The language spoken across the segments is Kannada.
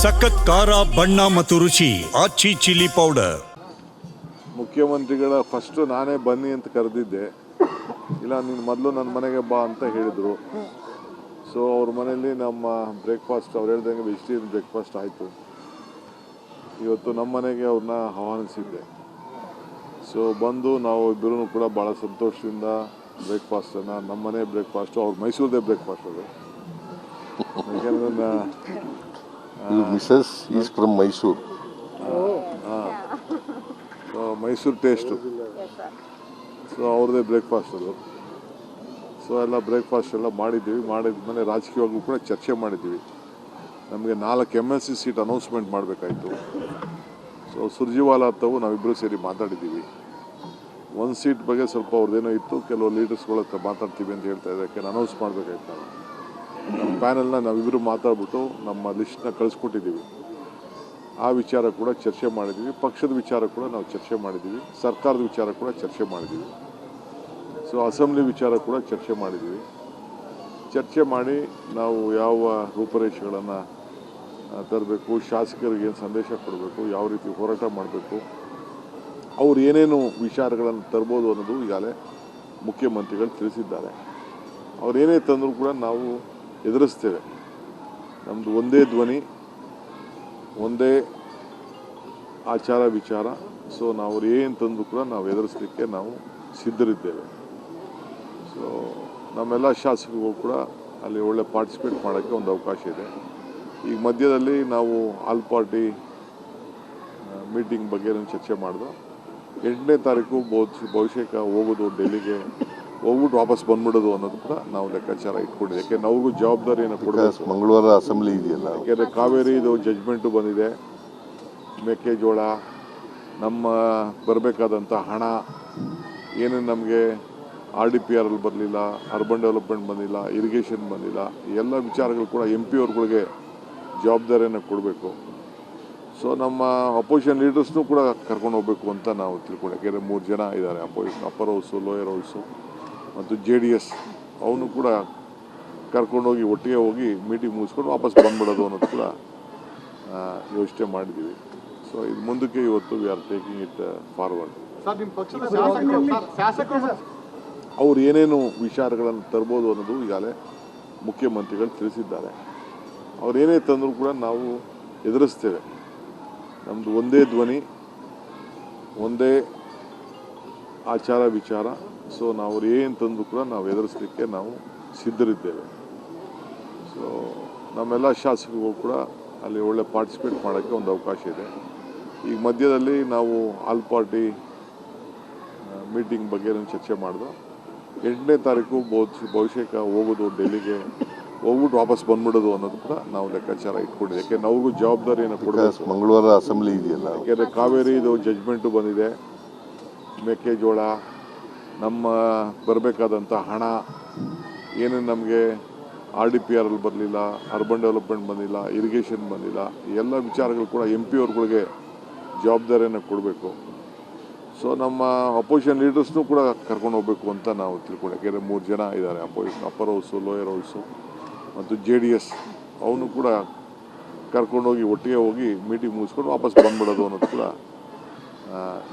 ಸಖತ್ ಖಾರ ಬಣ್ಣ ಮತ್ತು ರುಚಿ ಆಚಿ ಚಿಲ್ಲಿ ಪೌಡರ್. ಮುಖ್ಯಮಂತ್ರಿಗಳ ಫಸ್ಟು ನಾನೇ ಬನ್ನಿ ಅಂತ ಕರೆದಿದ್ದೆ. ಇಲ್ಲ ನೀನು ಮೊದಲು ನನ್ನ ಮನೆಗೆ ಬಾ ಅಂತ ಹೇಳಿದರು. ಸೊ ಅವ್ರ ಮನೆಯಲ್ಲಿ ನಮ್ಮ ಬ್ರೇಕ್ಫಾಸ್ಟ್ ಅವ್ರು ಹೇಳ್ದಂಗೆ ವೆಜಿಟೇರಿಯನ್ ಬ್ರೇಕ್ಫಾಸ್ಟ್ ಆಯಿತು. ಇವತ್ತು ನಮ್ಮ ಮನೆಗೆ ಅವ್ರನ್ನ ಆಹ್ವಾನಿಸಿದ್ದೆ. ಸೊ ಬಂದು ನಾವು ಇಬ್ಬರೂ ಕೂಡ ಭಾಳ ಸಂತೋಷದಿಂದ ಬ್ರೇಕ್ಫಾಸ್ಟನ್ನು ನಮ್ಮ ಮನೆ ಬ್ರೇಕ್ಫಾಸ್ಟು ಅವ್ರ ಮೈಸೂರದೇ ಬ್ರೇಕ್ಫಾಸ್ಟ್ ಅದು. ಯಾಕೆಂದ್ರೆ Mrs is from Mysuru. Mysuru taste. So ಅವ್ರದ್ದೇ ಬ್ರೇಕ್ಫಾಸ್ಟ್ ಅದು. ಸೊ ಎಲ್ಲ ಬ್ರೇಕ್ಫಾಸ್ಟ್ ಎಲ್ಲ ಮಾಡಿದ್ದೀವಿ. ಮಾಡಿದ್ಮೇಲೆ ರಾಜಕೀಯವಾಗೂ ಕೂಡ ಚರ್ಚೆ ಮಾಡಿದ್ದೀವಿ. ನಮಗೆ 4 MLC ಸೀಟ್ ಅನೌನ್ಸ್ಮೆಂಟ್ ಮಾಡಬೇಕಾಯಿತು. ಸೊ ಸುರ್ಜಿವಾಲ ಹತ್ತವು ನಾವಿಬ್ಬರು ಸೇರಿ ಮಾತಾಡಿದ್ದೀವಿ. 1 ಸೀಟ್ ಬಗ್ಗೆ ಸ್ವಲ್ಪ ಅವ್ರದ್ದೇನೋ ಇತ್ತು, ಕೆಲವು ಲೀಡರ್ಸ್ಗಳ ಹತ್ರ ಮಾತಾಡ್ತೀವಿ ಅಂತ ಹೇಳ್ತಾ ಇದ್ದಾರೆ. ಯಾಕೆ ಅನೌನ್ಸ್ ಮಾಡಬೇಕಾಯ್ತು. ನಮ್ಮ ಪ್ಯಾನಲ್ನ ನಾವಿಬ್ಬರು ಮಾತಾಡ್ಬಿಟ್ಟು ನಮ್ಮ ಲಿಸ್ಟ್ನ ಕಳಿಸ್ಕೊಟ್ಟಿದ್ದೀವಿ. ಆ ವಿಚಾರ ಕೂಡ ಚರ್ಚೆ ಮಾಡಿದ್ದೀವಿ. ಪಕ್ಷದ ವಿಚಾರ ಕೂಡ ನಾವು ಚರ್ಚೆ ಮಾಡಿದ್ದೀವಿ. ಸರ್ಕಾರದ ವಿಚಾರ ಕೂಡ ಚರ್ಚೆ ಮಾಡಿದ್ದೀವಿ. ಸೊ ಅಸೆಂಬ್ಲಿ ವಿಚಾರ ಕೂಡ ಚರ್ಚೆ ಮಾಡಿದ್ದೀವಿ. ಚರ್ಚೆ ಮಾಡಿ ನಾವು ಯಾವ ರೂಪರೇಷೆಗಳನ್ನು ತರಬೇಕು, ಶಾಸಕರಿಗೆ ಏನು ಸಂದೇಶ ಕೊಡಬೇಕು, ಯಾವ ರೀತಿ ಹೋರಾಟ ಮಾಡಬೇಕು, ಅವ್ರು ಏನೇನು ವಿಚಾರಗಳನ್ನು ತರ್ಬೋದು ಅನ್ನೋದು ಈಗಾಗಲೇ ಮುಖ್ಯಮಂತ್ರಿಗಳು ತಿಳಿಸಿದ್ದಾರೆ. ಅವ್ರು ಏನೇ ತಂದರೂ ಕೂಡ ನಾವು ಎದುರಿಸ್ತೇವೆ. ನಮ್ಮದು ಒಂದೇ ಧ್ವನಿ, ಒಂದೇ ಆಚಾರ ವಿಚಾರ. ಸೊ ನಾವು ಅವ್ರು ಏನು ತಂದರೂ ಕೂಡ ನಾವು ಎದುರಿಸಲಿಕ್ಕೆ ನಾವು ಸಿದ್ಧರಿದ್ದೇವೆ. ಸೊ ನಮ್ಮೆಲ್ಲ ಶಾಸಕರಿಗೂ ಕೂಡ ಅಲ್ಲಿ ಒಳ್ಳೆ ಪಾರ್ಟಿಸಿಪೇಟ್ ಮಾಡೋಕ್ಕೆ ಒಂದು ಅವಕಾಶ ಇದೆ. ಈಗ ಮಧ್ಯದಲ್ಲಿ ನಾವು ಆಲ್ ಪಾರ್ಟಿ ಮೀಟಿಂಗ್ ಬಗ್ಗೆ ಚರ್ಚೆ ಮಾಡಿದ್ವು. 8ನೇ ತಾರೀಕು ಬಹುಶಃ ಹೋಗೋದು ಡೆಲ್ಲಿಗೆ, ಹೋಗ್ಬಿಟ್ಟು ವಾಪಸ್ ಬಂದ್ಬಿಡೋದು ಅನ್ನೋದು ಕೂಡ ನಾವು ಲೆಕ್ಕಾಚಾರ ಇಟ್ಕೊಂಡಿದ್ದೆ. ಯಾಕೆ ನಾವು ಜವಾಬ್ದಾರಿಯನ್ನು ಕೊಡಬೇಕು. ಮಂಗಳವಾರ ಅಸೆಂಬ್ಲಿ ಇದೆಯಲ್ಲ, ಯಾಕೆಂದರೆ ಕಾವೇರಿದು ಜಡ್ಜ್ಮೆಂಟು ಬಂದಿದೆ. ಮೆಕ್ಕೆಜೋಳ, ನಮ್ಮ ಬರಬೇಕಾದಂಥ ಹಣ ಏನೇನು ನಮಗೆ RDPR ಬರಲಿಲ್ಲ, ಅರ್ಬನ್ ಡೆವಲಪ್ಮೆಂಟ್ ಬಂದಿಲ್ಲ, ಇರಿಗೇಷನ್ ಬಂದಿಲ್ಲ, ಈ ಎಲ್ಲ ವಿಚಾರಗಳು ಕೂಡ MP ಅವ್ರುಗಳಿಗೆ ಜವಾಬ್ದಾರಿಯನ್ನು ಕೊಡಬೇಕು. ಸೊ ನಮ್ಮ ಅಪೋಸಿಷನ್ ಲೀಡರ್ಸ್ನೂ ಕೂಡ ಕರ್ಕೊಂಡು ಹೋಗಬೇಕು ಅಂತ ನಾವು ತಿಳ್ಕೊಂಡು. ಯಾಕೆಂದರೆ 3 ಜನ ಇದ್ದಾರೆ opposition, upper house, lower house ಮತ್ತು JDS. ಅವನು ಕೂಡ ಕರ್ಕೊಂಡೋಗಿ ಒಟ್ಟಿಗೆ ಹೋಗಿ ಮೀಟಿಂಗ್ ಮುಗಿಸ್ಕೊಂಡು ವಾಪಸ್ ಬಂದ್ಬಿಡೋದು ಅನ್ನೋದು ಕೂಡ ಯೋಚನೆ ಮಾಡಿದ್ದೀವಿ. ಸೊ ಇದು ಮುಂದಕ್ಕೆ ಇವತ್ತು we are taking it forward. ಅವ್ರು ಏನೇನು ವಿಚಾರಗಳನ್ನು ತರ್ಬೋದು ಅನ್ನೋದು ಈಗಾಗಲೇ ಮುಖ್ಯಮಂತ್ರಿಗಳು ತಿಳಿಸಿದ್ದಾರೆ. ಅವ್ರು ಏನೇ ತಂದರೂ ಕೂಡ ನಾವು ಎದುರಿಸ್ತೇವೆ. ನಮ್ಮದು ಒಂದೇ ಧ್ವನಿ, ಒಂದೇ ಆಚಾರ ವಿಚಾರ. ಸೊ ನಾವು ಅವ್ರು ಏನು ತಂದರೂ ಕೂಡ ನಾವು ಎದುರಿಸಲಿಕ್ಕೆ ನಾವು ಸಿದ್ಧರಿದ್ದೇವೆ. ಸೊ ನಮ್ಮೆಲ್ಲ ಶಾಸಕರಿಗೂ ಕೂಡ ಅಲ್ಲಿ ಒಳ್ಳೆ ಪಾರ್ಟಿಸಿಪೇಟ್ ಮಾಡೋಕ್ಕೆ ಒಂದು ಅವಕಾಶ ಇದೆ. ಈಗ ಮಧ್ಯದಲ್ಲಿ ನಾವು ಆಲ್ ಪಾರ್ಟಿ ಮೀಟಿಂಗ್ ಬಗ್ಗೆ ಚರ್ಚೆ ಮಾಡಿದ್ವು. 8ನೇ ತಾರೀಕು ಬಹುಶಃ ಹೋಗೋದು ಡೆಲ್ಲಿಗೆ, ಹೋಗ್ಬಿಟ್ಟು ವಾಪಸ್ ಬಂದ್ಬಿಡೋದು ಅನ್ನೋದು ಕೂಡ ನಾವು ಲೆಕ್ಕಾಚಾರ ಇಟ್ಕೊಂಡಿದ್ದೆ. ಯಾಕೆ ನಾವು ಜವಾಬ್ದಾರಿಯನ್ನು ಕೊಡಬೇಕು. ಮಂಗಳವಾರ ಅಸೆಂಬ್ಲಿ ಇದೆಯಲ್ಲ, ಯಾಕೆಂದರೆ ಕಾವೇರಿದು ಜಡ್ಜ್ಮೆಂಟು ಬಂದಿದೆ. ಮೆಕ್ಕೆಜೋಳ, ನಮ್ಮ ಬರಬೇಕಾದಂಥ ಹಣ ಏನೇನು ನಮಗೆ RDPR ಬರಲಿಲ್ಲ, ಅರ್ಬನ್ ಡೆವಲಪ್ಮೆಂಟ್ ಬಂದಿಲ್ಲ, ಇರಿಗೇಷನ್ ಬಂದಿಲ್ಲ, ಈ ಎಲ್ಲ ವಿಚಾರಗಳು ಕೂಡ MP ಅವ್ರುಗಳಿಗೆ ಜವಾಬ್ದಾರಿಯನ್ನು ಕೊಡಬೇಕು. ಸೊ ನಮ್ಮ ಅಪೋಸಿಷನ್ ಲೀಡರ್ಸ್ನೂ ಕೂಡ ಕರ್ಕೊಂಡು ಹೋಗಬೇಕು ಅಂತ ನಾವು ತಿಳ್ಕೊಂಡು. ಯಾಕೆಂದರೆ 3 ಜನ ಇದ್ದಾರೆ opposition, upper house, lower house ಮತ್ತು JDS. ಅವನು ಕೂಡ ಕರ್ಕೊಂಡೋಗಿ ಒಟ್ಟಿಗೆ ಹೋಗಿ ಮೀಟಿಂಗ್ ಮುಗಿಸ್ಕೊಂಡು ವಾಪಸ್ ಬಂದ್ಬಿಡೋದು ಅನ್ನೋದು ಕೂಡ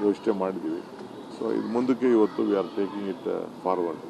ಯೋಚನೆ ಮಾಡಿದ್ದೀವಿ. ಸೊ ಇದು ಮುಂದಕ್ಕೆ ಇವತ್ತು we are taking it forward.